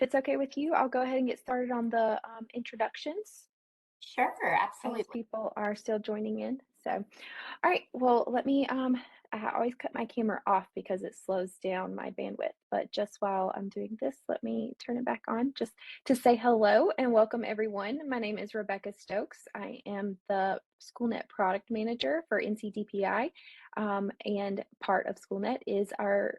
it's okay with you, I'll go ahead and get started on the introductions Sure, as absolutely. people are still joining in. So, all right, well, let me, I always cut my camera off because it slows down my bandwidth. But just while I'm doing this, let me turn it back on just to say hello and welcome everyone. My name is Rebecca Stokes. I am the SchoolNet product manager for NCDPI. And part of SchoolNet is our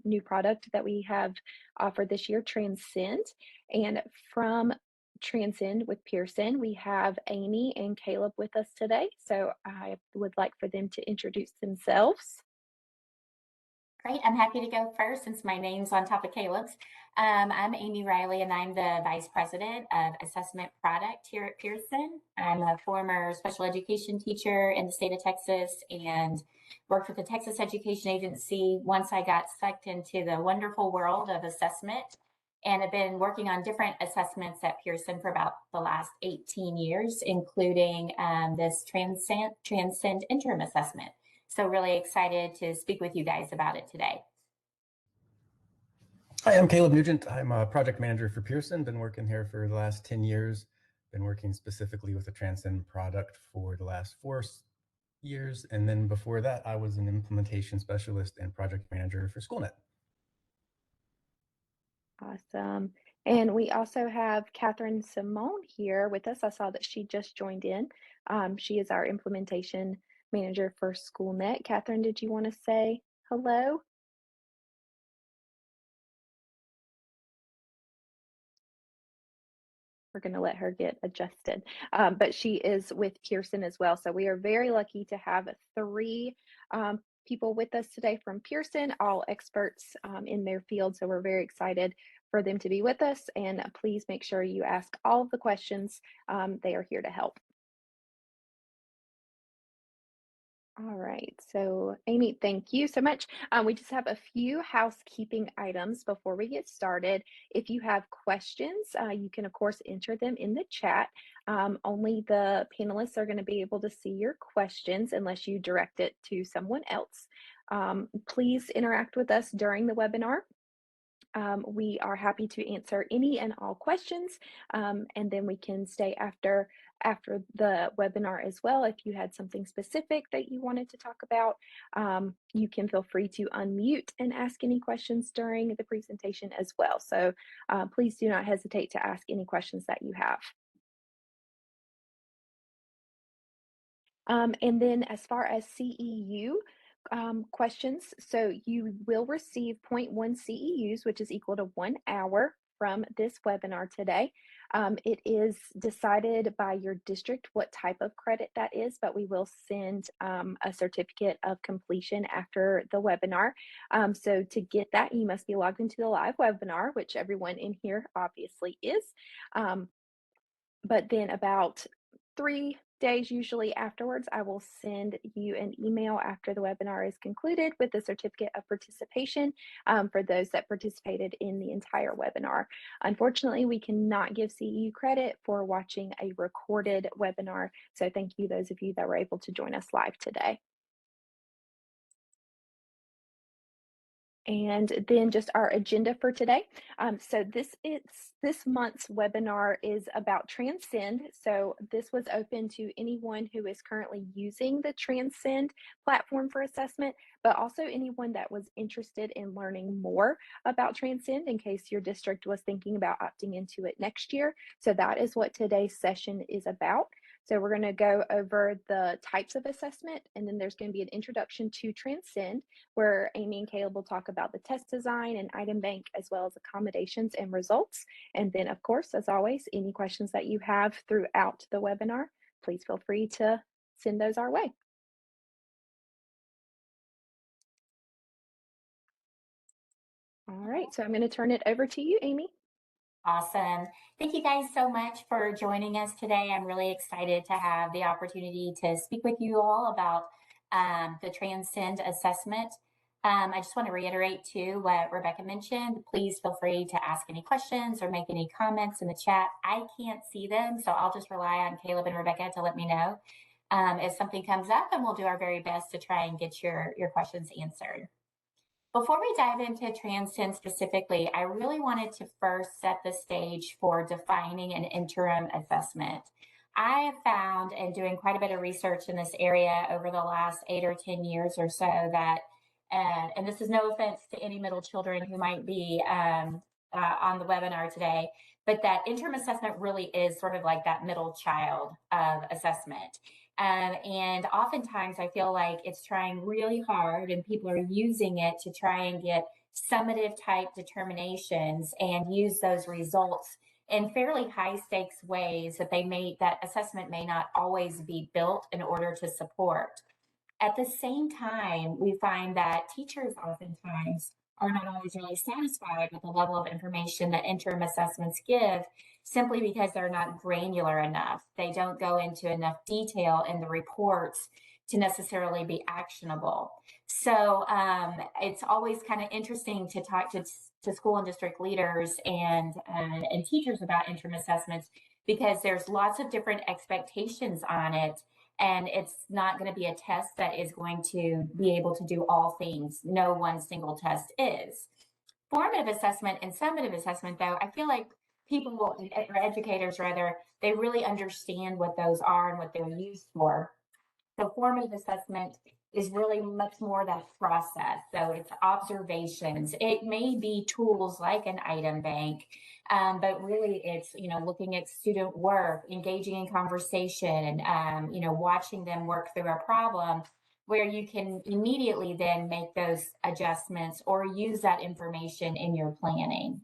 new product that we have offered this year, Transcend. And from Transcend with Pearson, we have Amy and Caleb with us today. So I would like for them to introduce themselves. Great. I'm happy to go first since my name's on top of Caleb's. I'm Amy Reilly, and I'm the Vice President of Assessment Product here at Pearson. I'm a former special education teacher in the state of Texas and worked with the Texas Education Agency once I got sucked into the wonderful world of assessment. And have been working on different assessments at Pearson for about the last 18 years, including this Transcend Interim Assessment. So really excited to speak with you guys about it today. Hi, I'm Caleb Nugent. I'm a project manager for Pearson. Been working here for the last 10 years. Been working specifically with the Transcend product for the last 4 years. And then before that, I was an implementation specialist and project manager for SchoolNet. Awesome. And we also have Catherine Simone here with us. I saw that she just joined in. She is our implementation manager for SchoolNet. Catherine, did you want to say hello? We're going to let her get adjusted. But she is with Pearson as well. So we are very lucky to have three people with us today from Pearson, all experts in their field. So we're very excited for them to be with us. And please make sure you ask all of the questions. They are here to help. All right, so Amy, thank you so much. We just have a few housekeeping items before we get started. If you have questions, you can of course enter them in the chat. Only the panelists are going to be able to see your questions unless you direct it to someone else. Please interact with us during the webinar. We are happy to answer any and all questions, and then we can stay after the webinar as well. If you had something specific that you wanted to talk about, you can feel free to unmute and ask any questions during the presentation as well. So please do not hesitate to ask any questions that you have. And then as far as CEU questions, so you will receive 0.1 CEUs, which is equal to 1 hour from this webinar today. It is decided by your district what type of credit that is, but we will send a certificate of completion after the webinar. So to get that, you must be logged into the live webinar, which everyone in here obviously is. But then about 3 days usually afterwards, I will send you an email after the webinar is concluded with the certificate of participation for those that participated in the entire webinar. Unfortunately, we cannot give CEU credit for watching a recorded webinar. So thank you those of you that were able to join us live today. And then just our agenda for today. So this month's webinar is about Transcend. So this was open to anyone who is currently using the Transcend platform for assessment, but also anyone that was interested in learning more about Transcend in case your district was thinking about opting into it next year. So that is what today's session is about. So we're going to go over the types of assessment, and then there's going to be an introduction to Transcend, where Amy and Caleb will talk about the test design and item bank, as well as accommodations and results. And then, of course, as always, any questions that you have throughout the webinar, please feel free to send those our way. All right, so I'm going to turn it over to you, Amy. Awesome. Thank you guys so much for joining us today. I'm really excited to have the opportunity to speak with you all about the Transcend assessment. I just want to reiterate too what Rebecca mentioned. Please feel free to ask any questions or make any comments in the chat. I can't see them, so I'll just rely on Caleb and Rebecca to let me know if something comes up, and we'll do our very best to try and get your questions answered. Before we dive into Transcend specifically, I really wanted to first set the stage for defining an interim assessment. I have found, in doing quite a bit of research in this area over the last 8 or 10 years or so, that, and this is no offense to any middle children who might be on the webinar today, but that interim assessment really is sort of like that middle child of assessment. And oftentimes I feel like it's trying really hard and people are using it to try and get summative type determinations and use those results in fairly high stakes ways that assessment may not always be built in order to support. At the same time, we find that teachers oftentimes are not always really satisfied with the level of information that interim assessments give, simply because they're not granular enough. They don't go into enough detail in the reports to necessarily be actionable. So it's always kind of interesting to talk to school and district leaders and teachers about interim assessments, because there's lots of different expectations on it. And it's not going to be a test that is going to be able to do all things. No one single test is. Formative assessment and summative assessment, though, I feel like people, or educators rather, they really understand what those are and what they're used for. So formative assessment is really much more that process. So it's observations. It may be tools like an item bank, but really it's, looking at student work, engaging in conversation, and, watching them work through a problem where you can immediately then make those adjustments or use that information in your planning.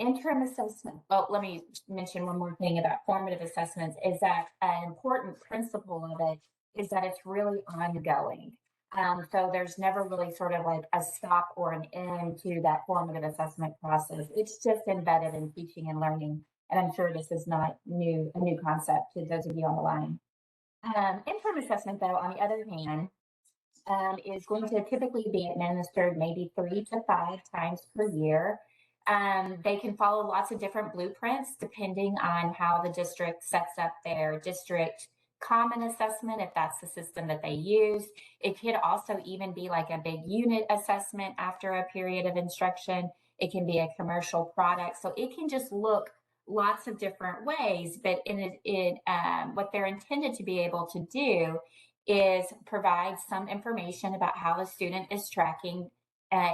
Interim assessment. Well, let me mention one more thing about formative assessments, is that an important principle of it is that it's really ongoing. So there's never really sort of like a stop or an end to that formative assessment process. It's just embedded in teaching and learning. And I'm sure this is not a new concept to those of you on the line. Interim assessment, though, on the other hand, is going to typically be administered maybe 3 to 5 times per year. They can follow lots of different blueprints depending on how the district sets up their district common assessment, if that's the system that they use. It could also even be like a big unit assessment after a period of instruction. It can be a commercial product. So it can just look lots of different ways, but what they're intended to be able to do is provide some information about how the student is tracking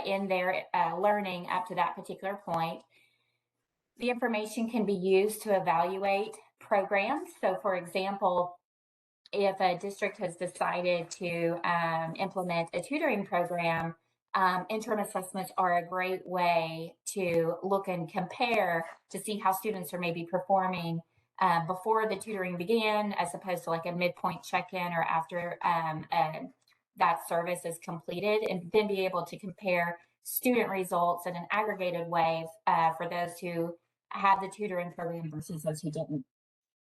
in their learning up to that particular point. The information can be used to evaluate programs. So for example, if a district has decided to implement a tutoring program, interim assessments are a great way to look and compare to see how students are maybe performing before the tutoring began, as opposed to like a midpoint check-in or after that service is completed, and then be able to compare student results in an aggregated way for those who had the tutoring program versus those who didn't.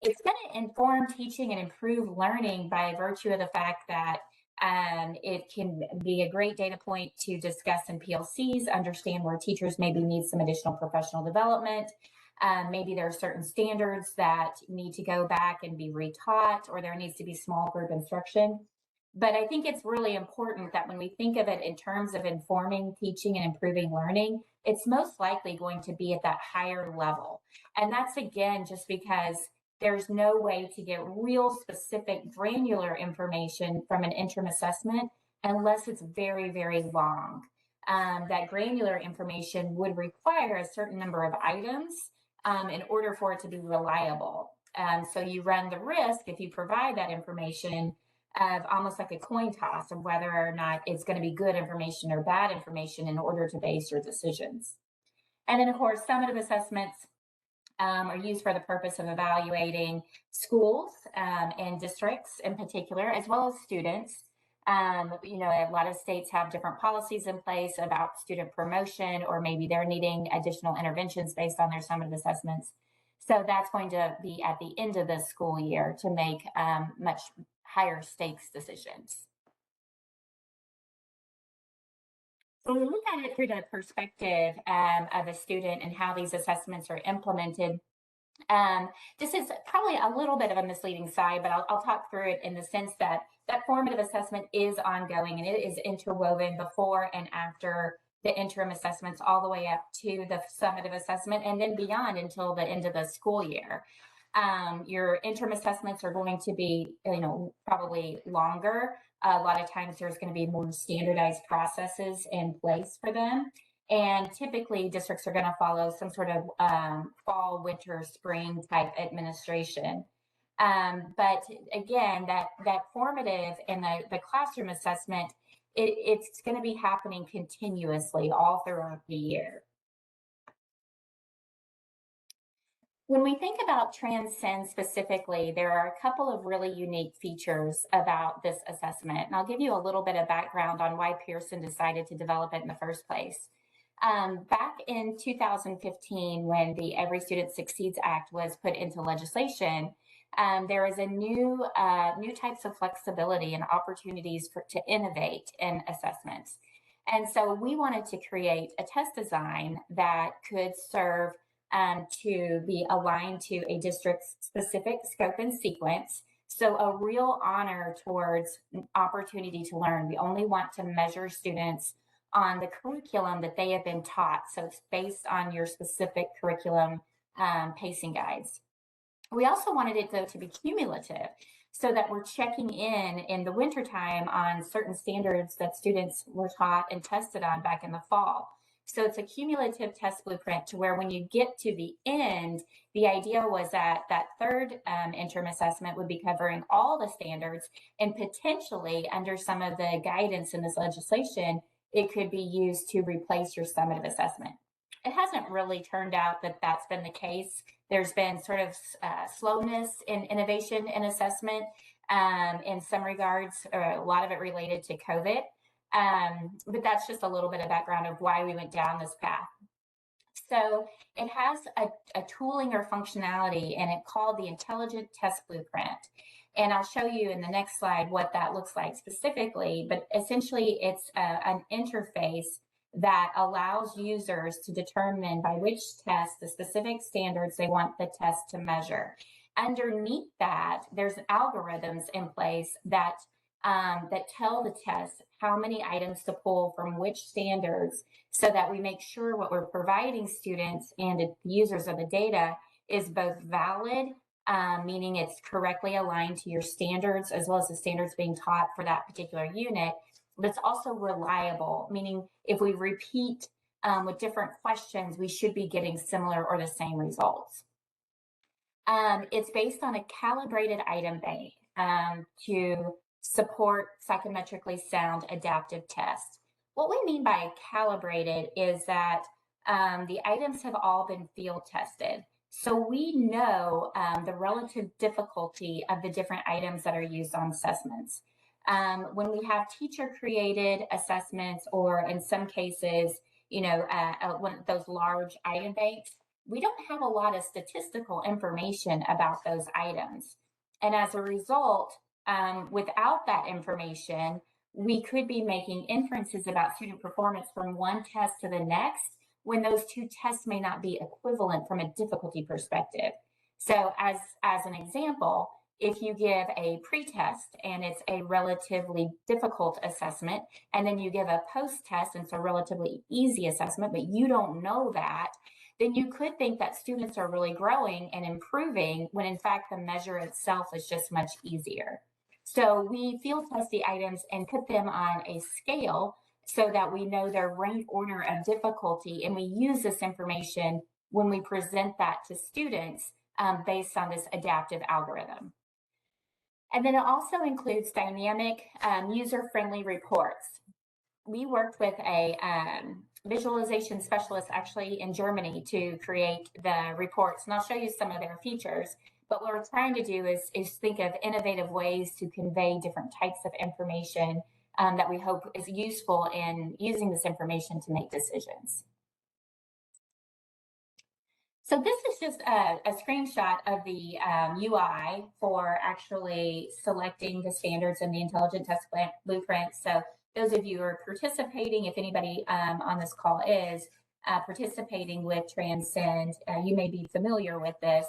It's going to inform teaching and improve learning by virtue of the fact that it can be a great data point to discuss in PLCs, understand where teachers maybe need some additional professional development. Maybe there are certain standards that need to go back and be retaught, or there needs to be small group instruction. But I think it's really important that when we think of it in terms of informing teaching and improving learning, it's most likely going to be at that higher level. And that's, again, just because there's no way to get real specific granular information from an interim assessment unless it's very, very long. That granular information would require a certain number of items in order for it to be reliable. So you run the risk, if you provide that information, of almost like a coin toss of whether or not it's going to be good information or bad information in order to base your decisions. And then, of course, summative assessments are used for the purpose of evaluating schools and districts in particular, as well as students. A lot of states have different policies in place about student promotion, or maybe they're needing additional interventions based on their summative assessments. So that's going to be at the end of the school year to make much higher stakes decisions. When we look at it through the perspective of a student and how these assessments are implemented, This is probably a little bit of a misleading side, but I'll talk through it in the sense that that formative assessment is ongoing and it is interwoven before and after the interim assessments all the way up to the summative assessment and then beyond until the end of the school year. Your interim assessments are going to be, probably longer. A lot of times there's going to be more standardized processes in place for them. And typically districts are going to follow some sort of fall, winter, spring type administration. But again, that formative and the classroom assessment, it's going to be happening continuously all throughout the year. When we think about Transcend specifically, there are a couple of really unique features about this assessment. And I'll give you a little bit of background on why Pearson decided to develop it in the first place. Back in 2015, when the Every Student Succeeds Act was put into legislation, there was a new types of flexibility and opportunities to innovate in assessments. And so we wanted to create a test design that could serve to be aligned to a district's specific scope and sequence. So a real honor towards opportunity to learn. We only want to measure students on the curriculum that they have been taught. So it's based on your specific curriculum pacing guides. We also wanted it, though, to be cumulative so that we're checking in the wintertime on certain standards that students were taught and tested on back in the fall. So it's a cumulative test blueprint to where when you get to the end, the idea was that that third interim assessment would be covering all the standards and potentially under some of the guidance in this legislation, it could be used to replace your summative assessment. It hasn't really turned out that that's been the case. There's been sort of slowness in innovation in assessment in some regards, or a lot of it related to COVID. But that's just a little bit of background of why we went down this path. So it has a tooling or functionality, and it's called the Intelligent Test Blueprint. And I'll show you in the next slide what that looks like specifically, but essentially it's an interface that allows users to determine by which test the specific standards they want the test to measure. Underneath that, there's algorithms in place that tell the test how many items to pull from which standards so that we make sure what we're providing students and the users of the data is both valid, meaning it's correctly aligned to your standards as well as the standards being taught for that particular unit, but it's also reliable, meaning if we repeat with different questions, we should be getting similar or the same results. It's based on a calibrated item bank to support psychometrically sound adaptive tests. What we mean by calibrated is that the items have all been field tested. So we know the relative difficulty of the different items that are used on assessments. When we have teacher-created assessments, or in some cases, one of those large item banks, we don't have a lot of statistical information about those items. And as a result, without that information, we could be making inferences about student performance from one test to the next when those two tests may not be equivalent from a difficulty perspective. So as an example, if you give a pre-test and it's a relatively difficult assessment, and then you give a post-test and it's a relatively easy assessment, but you don't know that, then you could think that students are really growing and improving when in fact the measure itself is just much easier. So we field test the items and put them on a scale so that we know their rank order of difficulty, and we use this information when we present that to students based on this adaptive algorithm. And then it also includes dynamic user-friendly reports. We worked with a visualization specialist actually in Germany to create the reports, and I'll show you some of their features. But what we're trying to do is think of innovative ways to convey different types of information that we hope is useful in using this information to make decisions. So this is just a screenshot of the UI for actually selecting the standards in the Intelligent Test Blueprint. So those of you who are participating, if anybody on this call is participating with Transcend, you may be familiar with this.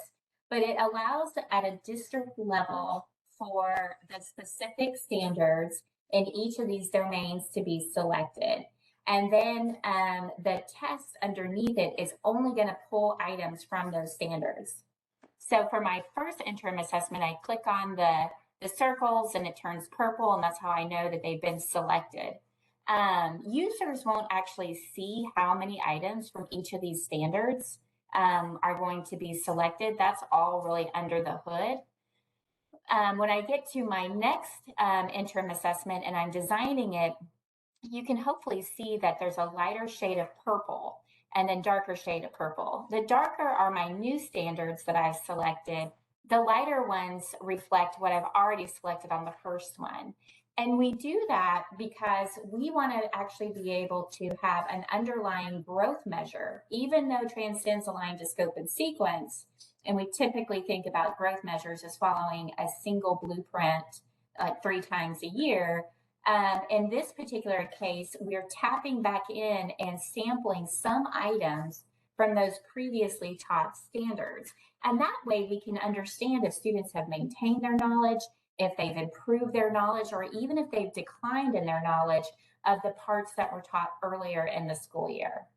but it allows at a district level for the specific standards in each of these domains to be selected. And then the test underneath it is only going to pull items from those standards. So for my first interim assessment, I click on the circles and it turns purple, and that's how I know that they've been selected. Users won't actually see how many items from each of these standards are going to be selected. That's all really under the hood. When I get to my next interim assessment and I'm designing it, you can hopefully see that there's a lighter shade of purple and then darker shade of purple. The darker are my new standards that I've selected. The lighter ones reflect what I've already selected on the first one. And we do that because we want to actually be able to have an underlying growth measure, even though Transcend's aligned to scope and sequence. And we typically think about growth measures as following a single blueprint 3 times a year. In this particular case, we're tapping back in and sampling some items from those previously taught standards. And that way we can understand if students have maintained their knowledge, if they've improved their knowledge, or even if they've declined in their knowledge of the parts that were taught earlier in the school year.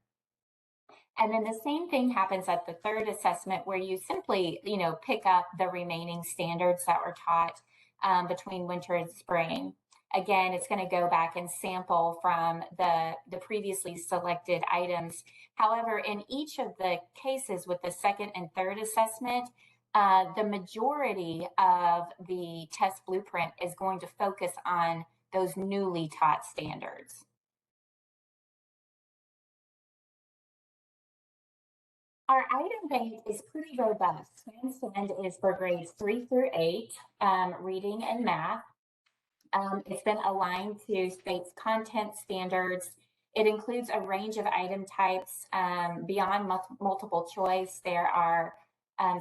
And then the same thing happens at the third assessment, where you simply, pick up the remaining standards that were taught between winter and spring. Again, it's going to go back and sample from the previously selected items. However, in each of the cases with the second and third assessment, the majority of the test blueprint is going to focus on those newly taught standards. Our item bank is pretty robust. Transcend is for grades 3 through 8, reading and math. It's been aligned to state's content standards. It includes a range of item types beyond multiple choice. There are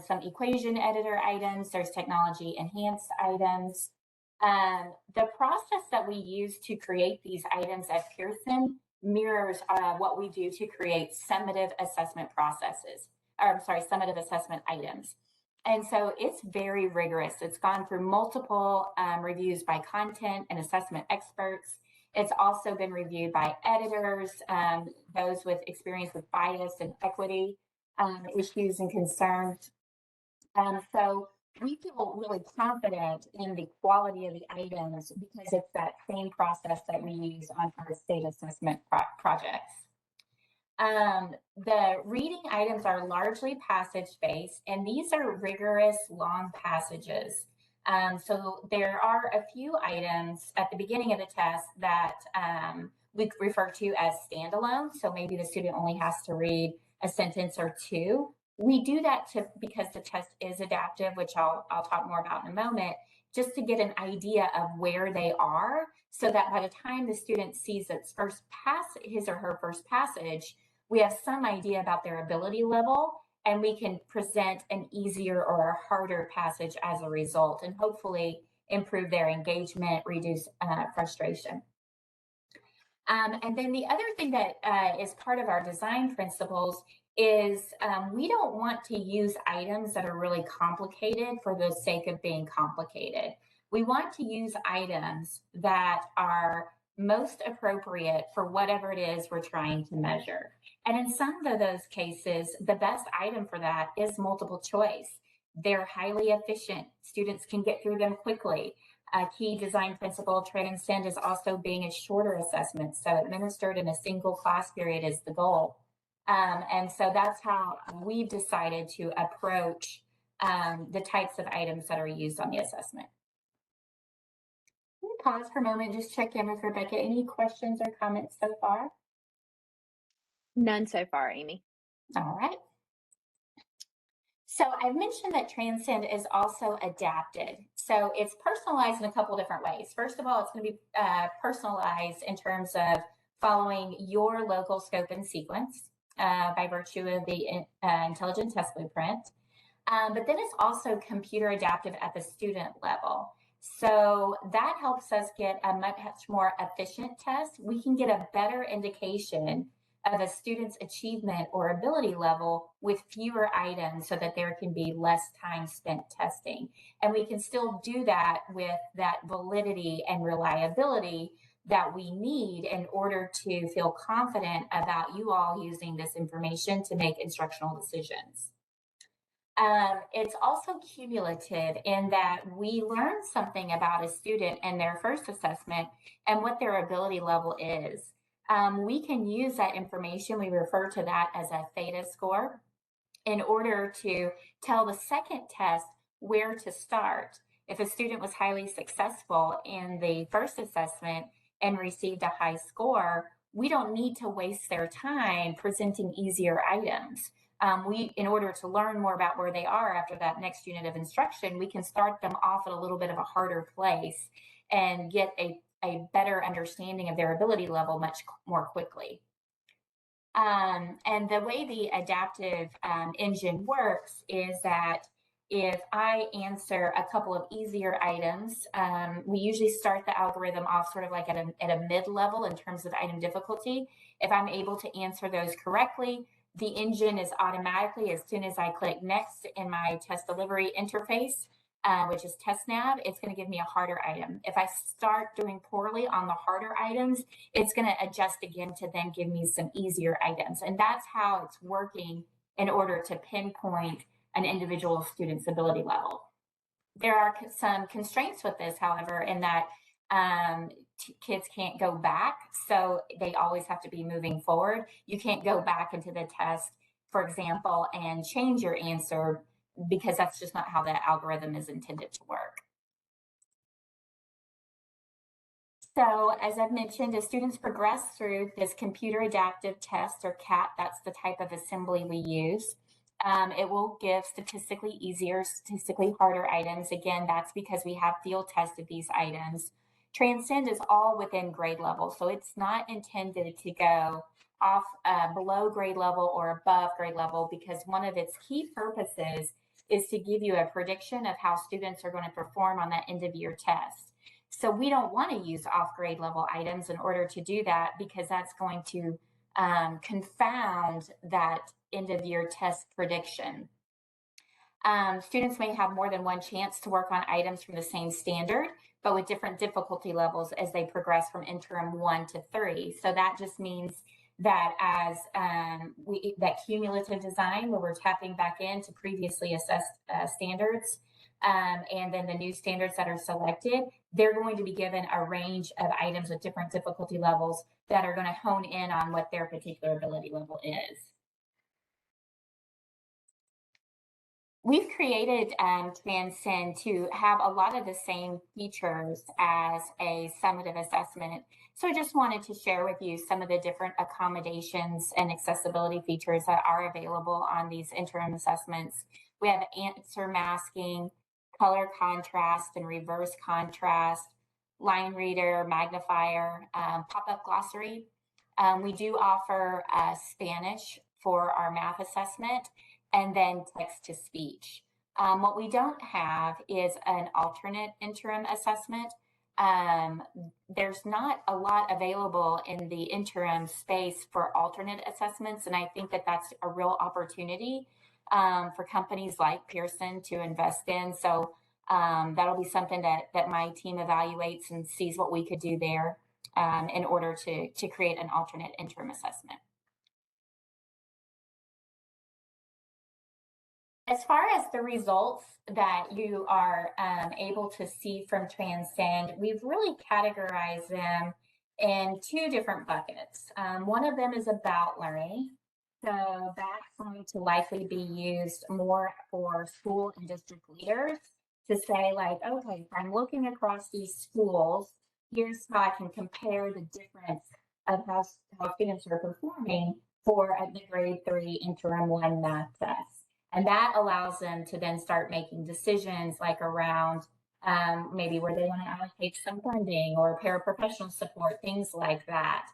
some equation editor items. There's technology enhanced items. The process that we use to create these items at Pearson mirrors what we do to create summative assessment summative assessment items. And so it's very rigorous. It's gone through multiple reviews by content and assessment experts. It's also been reviewed by editors, those with experience with bias and equity issues and concerns. So we feel really confident in the quality of the items because it's that same process that we use on our state assessment projects. The reading items are largely passage-based, and these are rigorous, long passages. So there are a few items at the beginning of the test that we refer to as standalone. So maybe the student only has to read a sentence or two. We do that because the test is adaptive, which I'll talk more about in a moment, just to get an idea of where they are, so that by the time the student sees his or her first passage, we have some idea about their ability level, and we can present an easier or a harder passage as a result, and hopefully improve their engagement, reduce frustration. And then the other thing that is part of our design principles is we don't want to use items that are really complicated for the sake of being complicated. We want to use items that are most appropriate for whatever it is we're trying to measure. And in some of those cases, the best item for that is multiple choice. They're highly efficient. Students can get through them quickly. A key design principle, Transcend, is also being a shorter assessment. So administered in a single class period is the goal. And so that's how we've decided to approach the types of items that are used on the assessment. Let me pause for a moment, just check in with Rebecca. Any questions or comments so far? None so far, Amy. All right. So I mentioned that Transcend is also adapted. So it's personalized in a couple different ways. First of all, it's going to be personalized in terms of following your local scope and sequence by virtue of the Intelligent Test Blueprint. But then it's also computer adaptive at the student level. So that helps us get a much more efficient test. We can get a better indication of a student's achievement or ability level with fewer items so that there can be less time spent testing. And we can still do that with that validity and reliability that we need in order to feel confident about you all using this information to make instructional decisions. It's also cumulative in that we learn something about a student in their first assessment and what their ability level is. We can use that information, we refer to that as a theta score, in order to tell the second test where to start. If a student was highly successful in the first assessment and received a high score, we don't need to waste their time presenting easier items. In order to learn more about where they are after that next unit of instruction, we can start them off at a little bit of a harder place and get a better understanding of their ability level much more quickly. And the way the adaptive engine works is that if I answer a couple of easier items, we usually start the algorithm off sort of like at a mid-level in terms of item difficulty. If I'm able to answer those correctly, the engine is automatically, as soon as I click next in my test delivery interface, which is test nav, it's going to give me a harder item. If I start doing poorly on the harder items, it's going to adjust again to then give me some easier items. And that's how it's working in order to pinpoint an individual student's ability level. There are some constraints with this, however, in that kids can't go back, so they always have to be moving forward. You can't go back into the test, for example, and change your answer, because that's just not how the algorithm is intended to work. So as I've mentioned, as students progress through this computer adaptive test, or CAT, that's the type of assembly we use, it will give statistically easier, statistically harder items. Again, that's because we have field tested these items. Transcend is all within grade level, so it's not intended to go off below grade level or above grade level, because one of its key purposes is to give you a prediction of how students are going to perform on that end of year test. So we don't want to use off grade level items in order to do that, because that's going to confound that end of year test prediction. Students may have more than one chance to work on items from the same standard, but with different difficulty levels as they progress from interim 1 to 3. So that just means that as that cumulative design, where we're tapping back into previously assessed standards, and then the new standards that are selected, they're going to be given a range of items with different difficulty levels that are going to hone in on what their particular ability level is. We've created Transcend to have a lot of the same features as a summative assessment. So I just wanted to share with you some of the different accommodations and accessibility features that are available on these interim assessments. We have answer masking, color contrast and reverse contrast, line reader, magnifier, pop-up glossary. We do offer Spanish for our math assessment, and then text to speech. What we don't have is an alternate interim assessment. There's not a lot available in the interim space for alternate assessments, and I think that that's a real opportunity for companies like Pearson to invest in. So that'll be something that my team evaluates and sees what we could do there in order to create an alternate interim assessment. As far as the results that you are able to see from Transcend, we've really categorized them in two different buckets. One of them is about learning. So that's going to likely be used more for school and district leaders to say, like, okay, if I'm looking across these schools, here's how I can compare the difference of how students are performing for the grade 3 interim 1 math test. And that allows them to then start making decisions like around maybe where they want to allocate some funding or paraprofessional support, things like that.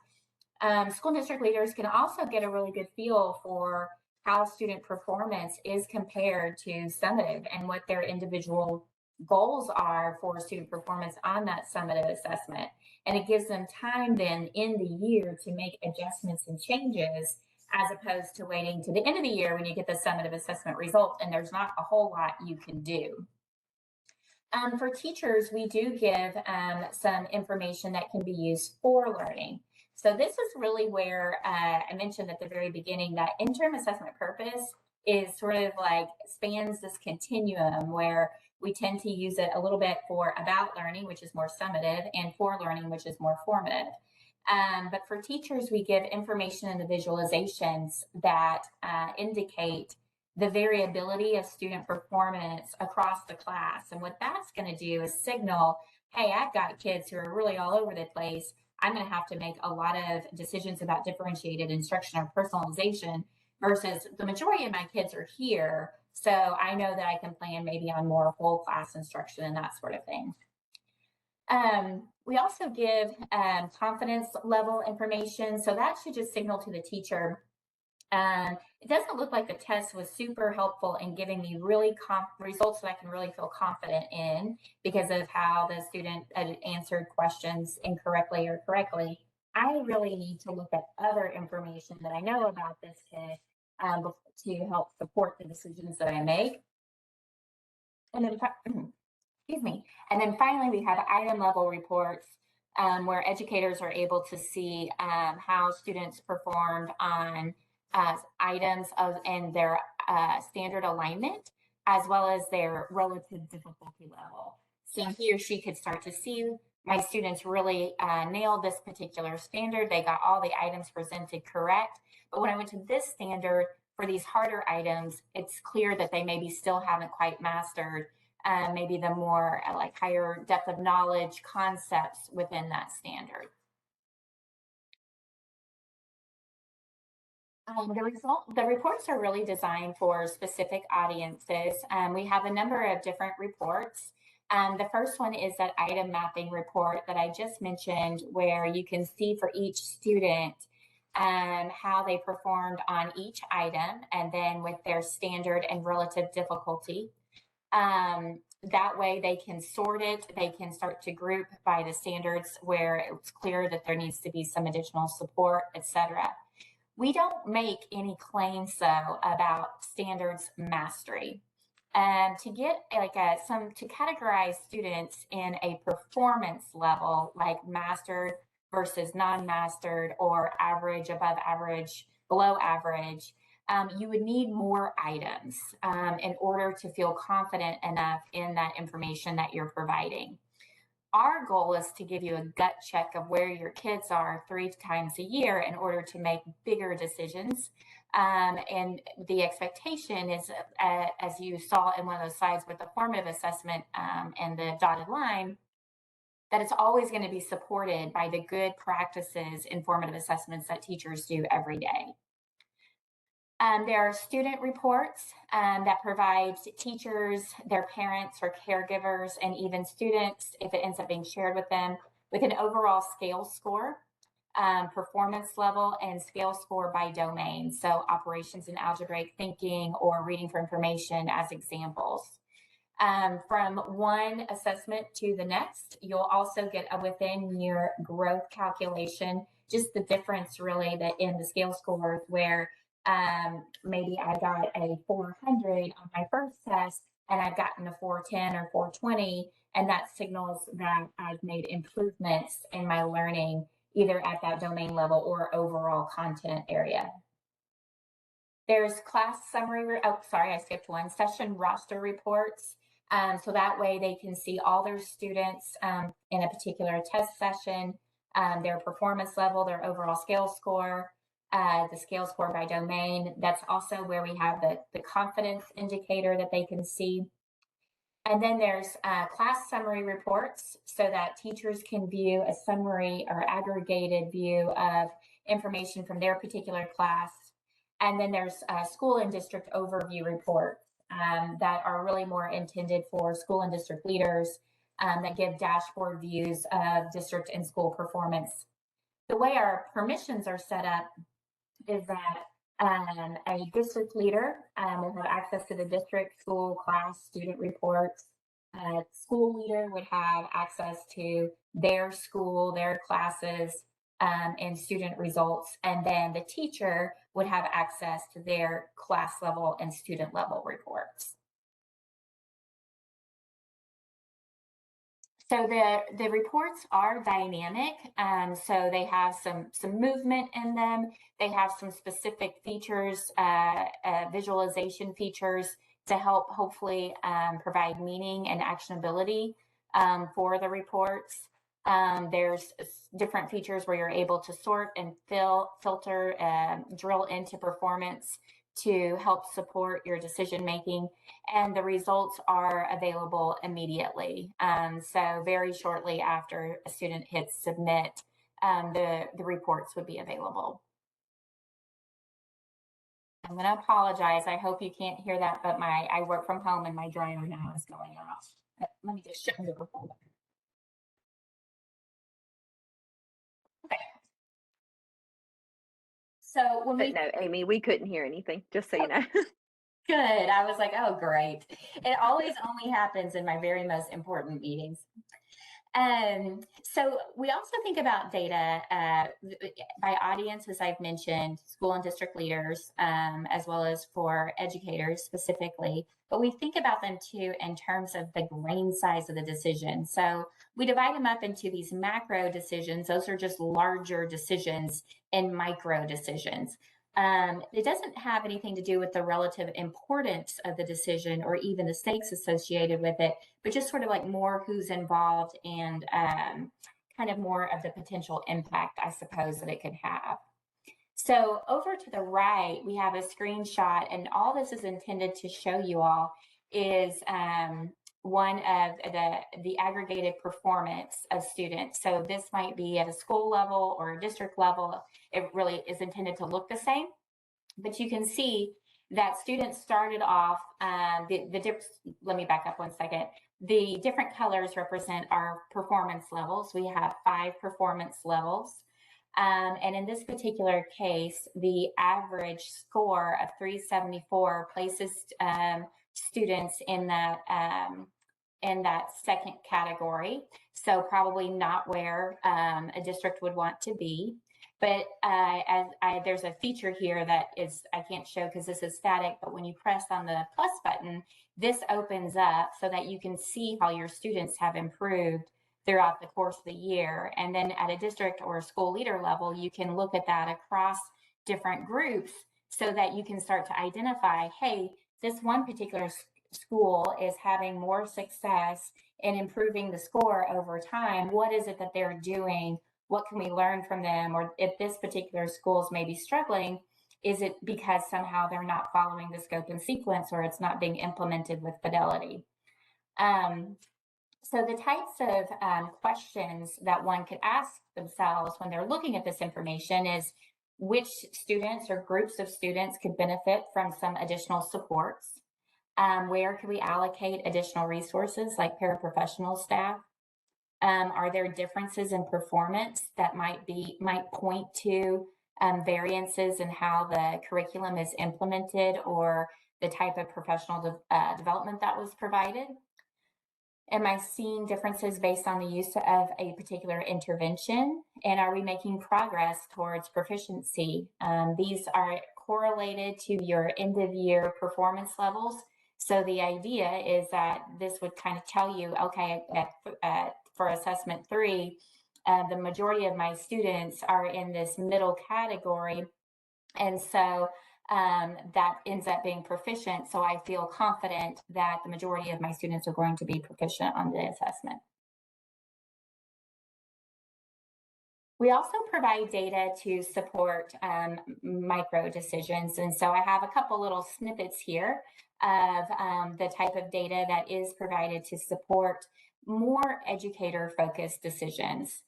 School district leaders can also get a really good feel for how student performance is compared to summative and what their individual goals are for student performance on that summative assessment. And it gives them time then in the year to make adjustments and changes, as opposed to waiting to the end of the year when you get the summative assessment result and there's not a whole lot you can do. For teachers, we do give some information that can be used for learning. So this is really where I mentioned at the very beginning that interim assessment purpose is sort of like spans this continuum where we tend to use it a little bit for about learning, which is more summative, and for learning, which is more formative. But for teachers, we give information in the visualizations that indicate the variability of student performance across the class. And what that's going to do is signal, hey, I've got kids who are really all over the place. I'm going to have to make a lot of decisions about differentiated instruction or personalization versus the majority of my kids are here. So I know that I can plan maybe on more whole class instruction and that sort of thing. We also give confidence level information. So that should just signal to the teacher. It doesn't look like the test was super helpful in giving me really results that I can really feel confident in because of how the student answered questions incorrectly or correctly. I really need to look at other information that I know about this kid to help support the decisions that I make. And then, excuse me. And then finally, we have item level reports where educators are able to see how students performed on items and their standard alignment, as well as their relative difficulty level. So he or she could start to see my students really nailed this particular standard. They got all the items presented correct. But when I went to this standard for these harder items, it's clear that they maybe still haven't quite mastered maybe the more like higher depth of knowledge concepts within that standard. The reports are really designed for specific audiences. We have a number of different reports. The first one is that item mapping report that I just mentioned, where you can see for each student how they performed on each item and then with their standard and relative difficulty. That way they can sort it, they can start to group by the standards where it's clear that there needs to be some additional support, etc. We don't make any claims though about standards mastery. To get like to categorize students in a performance level like mastered versus non-mastered or average, above average, below average, you would need more items in order to feel confident enough in that information that you're providing. Our goal is to give you a gut check of where your kids are 3 times a year in order to make bigger decisions. And the expectation is, as you saw in one of those slides with the formative assessment and the dotted line, that it's always going to be supported by the good practices in formative assessments that teachers do every day. There are student reports that provide teachers, their parents or caregivers, and even students, if it ends up being shared with them, with an overall scale score, performance level, and scale score by domain. So operations and algebraic thinking or reading for information as examples. From one assessment to the next, you'll also get within your growth calculation, just the difference really that in the scale scores where maybe I got a 400 on my first test and I've gotten a 410 or 420, and that signals that I've made improvements in my learning either at that domain level or overall content area. There's class summary, oh, sorry, I skipped one, session roster reports. So that way they can see all their students in a particular test session, their performance level, their overall scale score, the scale score by domain. That's also where we have the confidence indicator that they can see. And then there's class summary reports so that teachers can view a summary or aggregated view of information from their particular class. And then there's school and district overview reports that are really more intended for school and district leaders that give dashboard views of district and school performance. The way our permissions are set up is that a district leader will have access to the district, school, class, student reports. School leader would have access to their school, their classes, and student results. And then the teacher would have access to their class level and student level reports. So the reports are dynamic, so they have some movement in them. They have some specific features, visualization features to help hopefully provide meaning and actionability for the reports. There's different features where you're able to sort and filter, drill into performance to help support your decision making, and the results are available immediately. So very shortly after a student hits submit, the reports would be available. I'm going to apologize. I hope you can't hear that, but I work from home and my dryer now is going off. Let me just shut the door. Okay. So when we no, Amy, we couldn't hear anything, just so you know. Good. I was like, oh, great. It always only happens in my very most important meetings. So we also think about data by audience, as I've mentioned, school and district leaders, as well as for educators specifically, but we think about them too in terms of the grain size of the decision. So we divide them up into these macro decisions. Those are just larger decisions, and micro decisions. It doesn't have anything to do with the relative importance of the decision or even the stakes associated with it, but just sort of like more who's involved and kind of more of the potential impact, I suppose, that it could have. So over to the right, we have a screenshot, and all this is intended to show you all is one of the aggregated performance of students. So this might be at a school level or a district level. It really is intended to look the same, but you can see that students started off, let me back up one second. The different colors represent our performance levels. We have 5 performance levels. And in this particular case, the average score of 374 places students in that second category. So probably not where a district would want to be. But there's a feature here that is, I can't show because this is static, but when you press on the plus button, this opens up so that you can see how your students have improved throughout the course of the year. And then at a district or a school leader level, you can look at that across different groups so that you can start to identify, hey, this one particular school is having more success in improving the score over time. What is it that they're doing? What can we learn from them? Or if this particular school is maybe struggling, is it because somehow they're not following the scope and sequence, or it's not being implemented with fidelity? So the types of questions that one could ask themselves when they're looking at this information is which students or groups of students could benefit from some additional supports? Where could we allocate additional resources like paraprofessional staff? Are there differences in performance that might point to variances in how the curriculum is implemented or the type of professional development that was provided? Am I seeing differences based on the use of a particular intervention? And are we making progress towards proficiency? These are correlated to your end of year performance levels. So the idea is that this would kind of tell you, okay, for assessment 3, the majority of my students are in this middle category. And so that ends up being proficient. So I feel confident that the majority of my students are going to be proficient on the assessment. We also provide data to support micro decisions. And so I have a couple little snippets here of the type of data that is provided to support more educator-focused decisions.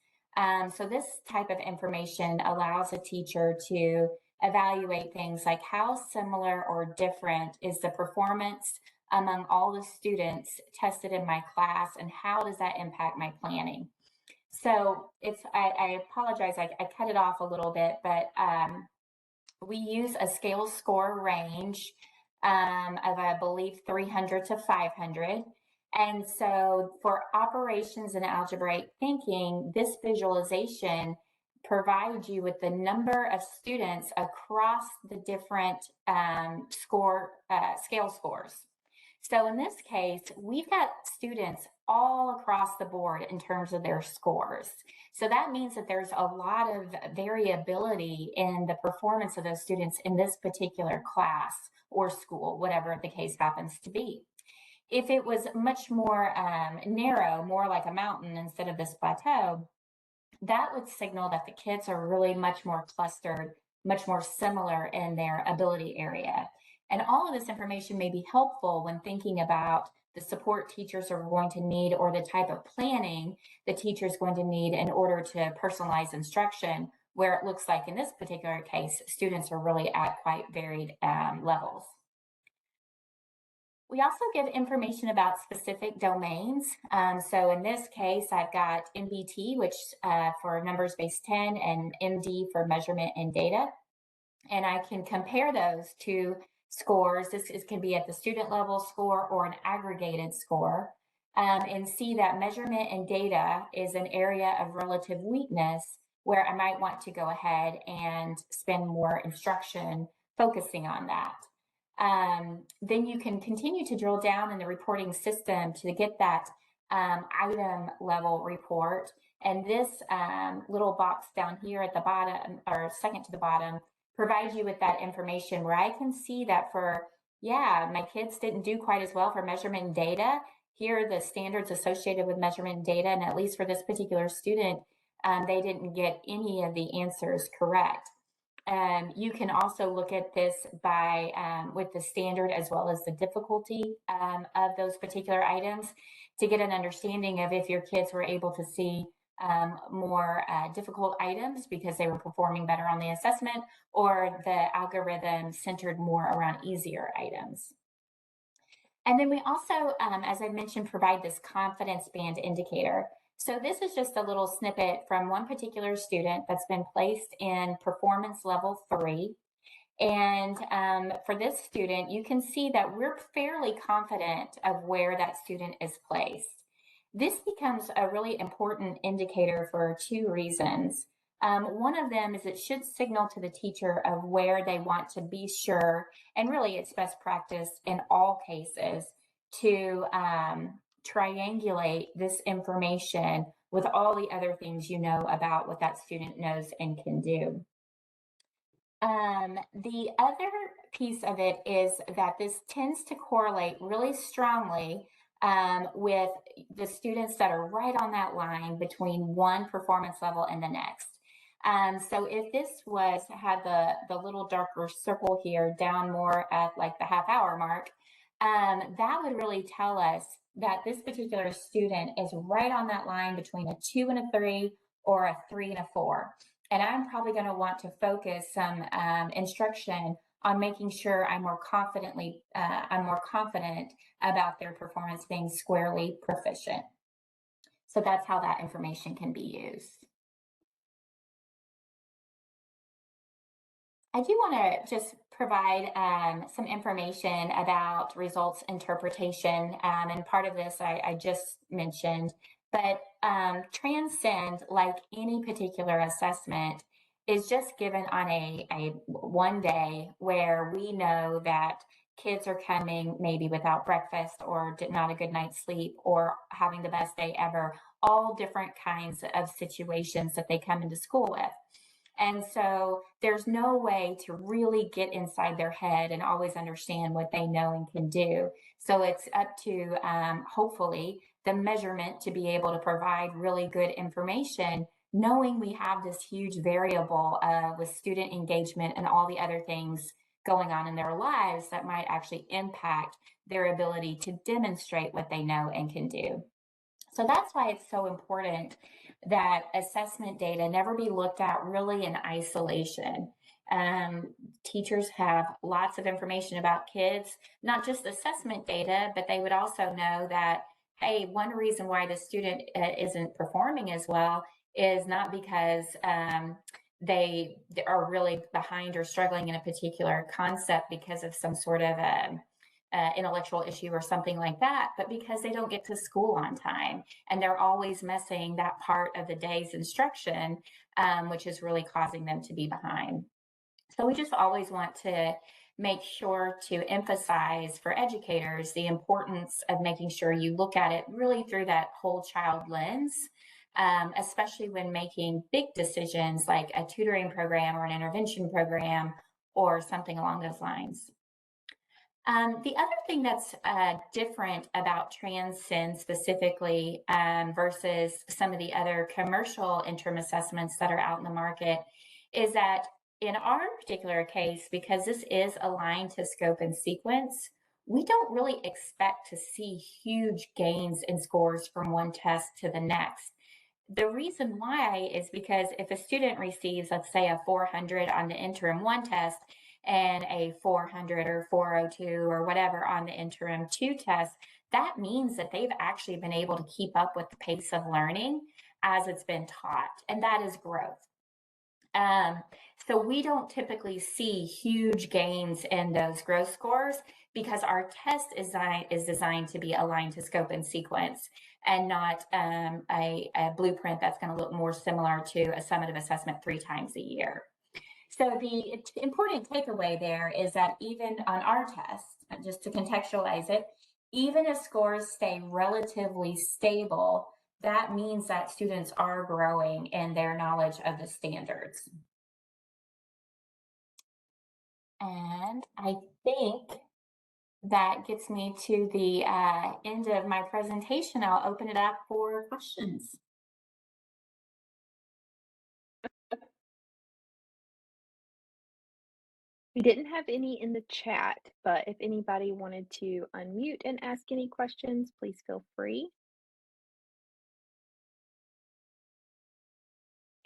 So this type of information allows a teacher to evaluate things like how similar or different is the performance among all the students tested in my class, and how does that impact my planning? So I apologize, I cut it off a little bit, but we use a scale score range of, I believe, 300 to 500. And so for operations and algebraic thinking, this visualization provides you with the number of students across the different scale scores. So in this case, we've got students all across the board in terms of their scores. So that means that there's a lot of variability in the performance of those students in this particular class or school, whatever the case happens to be. If it was much more narrow, more like a mountain instead of this plateau, that would signal that the kids are really much more clustered, much more similar in their ability area. And all of this information may be helpful when thinking about the support teachers are going to need or the type of planning the teacher is going to need in order to personalize instruction, where it looks like in this particular case, students are really at quite varied levels. We also give information about specific domains. So in this case, I've got MBT, which for numbers base 10, and MD for measurement and data. And I can compare those to scores. This can be at the student level score or an aggregated score, and see that measurement and data is an area of relative weakness where I might want to go ahead and spend more instruction focusing on that. Then you can continue to drill down in the reporting system to get that item level report. And this little box down here at the bottom, or second to the bottom, provides you with that information where I can see that for, yeah, my kids didn't do quite as well for measurement and data. Here are the standards associated with measurement and data. And at least for this particular student, they didn't get any of the answers correct. You can also look at this by with the standard as well as the difficulty of those particular items to get an understanding of if your kids were able to see more difficult items because they were performing better on the assessment, or the algorithm centered more around easier items. And then we also, as I mentioned, provide this confidence band indicator. So this is just a little snippet from one particular student that's been placed in performance level 3. And for this student, you can see that we're fairly confident of where that student is placed. This becomes a really important indicator for 2 reasons. One of them is it should signal to the teacher of where they want to be sure, and really it's best practice in all cases to triangulate this information with all the other things you know about what that student knows and can do. The other piece of it is that this tends to correlate really strongly with the students that are right on that line between one performance level and the next. So if this had the little darker circle here down more at like the half-hour mark, that would really tell us that this particular student is right on that line between a 2 and a 3 or a 3 and a 4. And I'm probably going to want to focus some instruction on making sure I'm more confident about their performance being squarely proficient. So that's how that information can be used. I do want to just provide some information about results interpretation, and part of this I just mentioned, but Transcend, like any particular assessment, is just given on a one day where we know that kids are coming maybe without breakfast or not a good night's sleep or having the best day ever, all different kinds of situations that they come into school with. And so there's no way to really get inside their head and always understand what they know and can do. So it's up to, hopefully, the measurement to be able to provide really good information, knowing we have this huge variable with student engagement and all the other things going on in their lives that might actually impact their ability to demonstrate what they know and can do. So that's why it's so important that assessment data never be looked at really in isolation. Teachers have lots of information about kids, not just assessment data, but they would also know that, hey, one reason why the student isn't performing as well is not because they are really behind or struggling in a particular concept because of some sort of intellectual issue or something like that, but because they don't get to school on time and they're always missing that part of the day's instruction, which is really causing them to be behind. So we just always want to make sure to emphasize for educators the importance of making sure you look at it really through that whole child lens, especially when making big decisions like a tutoring program or an intervention program or something along those lines. The other thing that's different about Transcend specifically versus some of the other commercial interim assessments that are out in the market is that in our particular case, because this is aligned to scope and sequence, we don't really expect to see huge gains in scores from one test to the next. The reason why is because if a student receives, let's say, a 400 on the interim 1 test and a 400 or 402 or whatever on the interim 2 test, that means that they've actually been able to keep up with the pace of learning as it's been taught, and that is growth. So we don't typically see huge gains in those growth scores because our test is designed to be aligned to scope and sequence and not a blueprint that's going to look more similar to a summative assessment 3 times a year. So the important takeaway there is that even on our test, just to contextualize it, even if scores stay relatively stable, that means that students are growing in their knowledge of the standards. And I think that gets me to the end of my presentation. I'll open it up for questions. We didn't have any in the chat, but if anybody wanted to unmute and ask any questions, please feel free.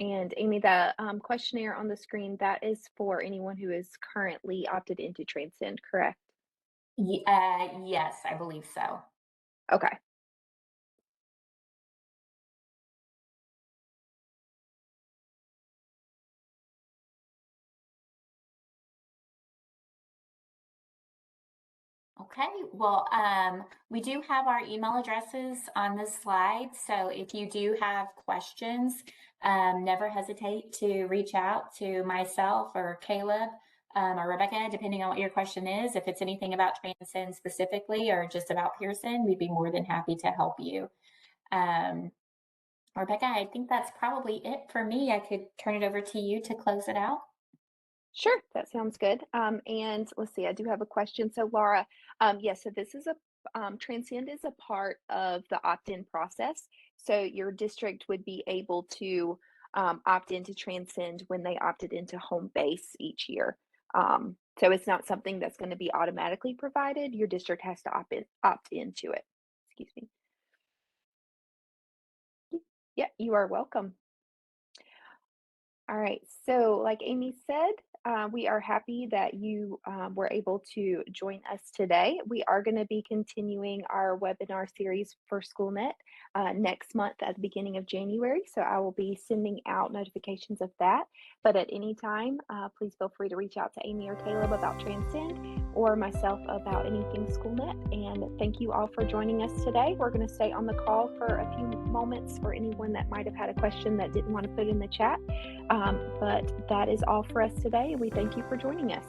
And Amy, the questionnaire on the screen, that is for anyone who is currently opted into Transcend, correct? Yes, I believe so. Okay. Okay, well, we do have our email addresses on this slide. So if you do have questions, never hesitate to reach out to myself or Caleb or Rebecca, depending on what your question is. If it's anything about Transcend specifically or just about Pearson, we'd be more than happy to help you. Rebecca, I think that's probably it for me. I could turn it over to you to close it out. Sure, that sounds good. And let's see, I do have a question. So Laura, yes, so this is a Transcend is a part of the opt-in process. So your district would be able to opt into Transcend when they opted into home base each year. So it's not something that's going to be automatically provided. Your district has to opt into it. Excuse me. Yeah, you are welcome. All right, so like Amy said, we are happy that you were able to join us today. We are going to be continuing our webinar series for SchoolNet next month at the beginning of January. So I will be sending out notifications of that. But at any time, please feel free to reach out to Amy or Caleb about Transcend or myself about anything SchoolNet. And thank you all for joining us today. We're going to stay on the call for a few moments for anyone that might have had a question that didn't want to put in the chat. But that is all for us today, and we thank you for joining us.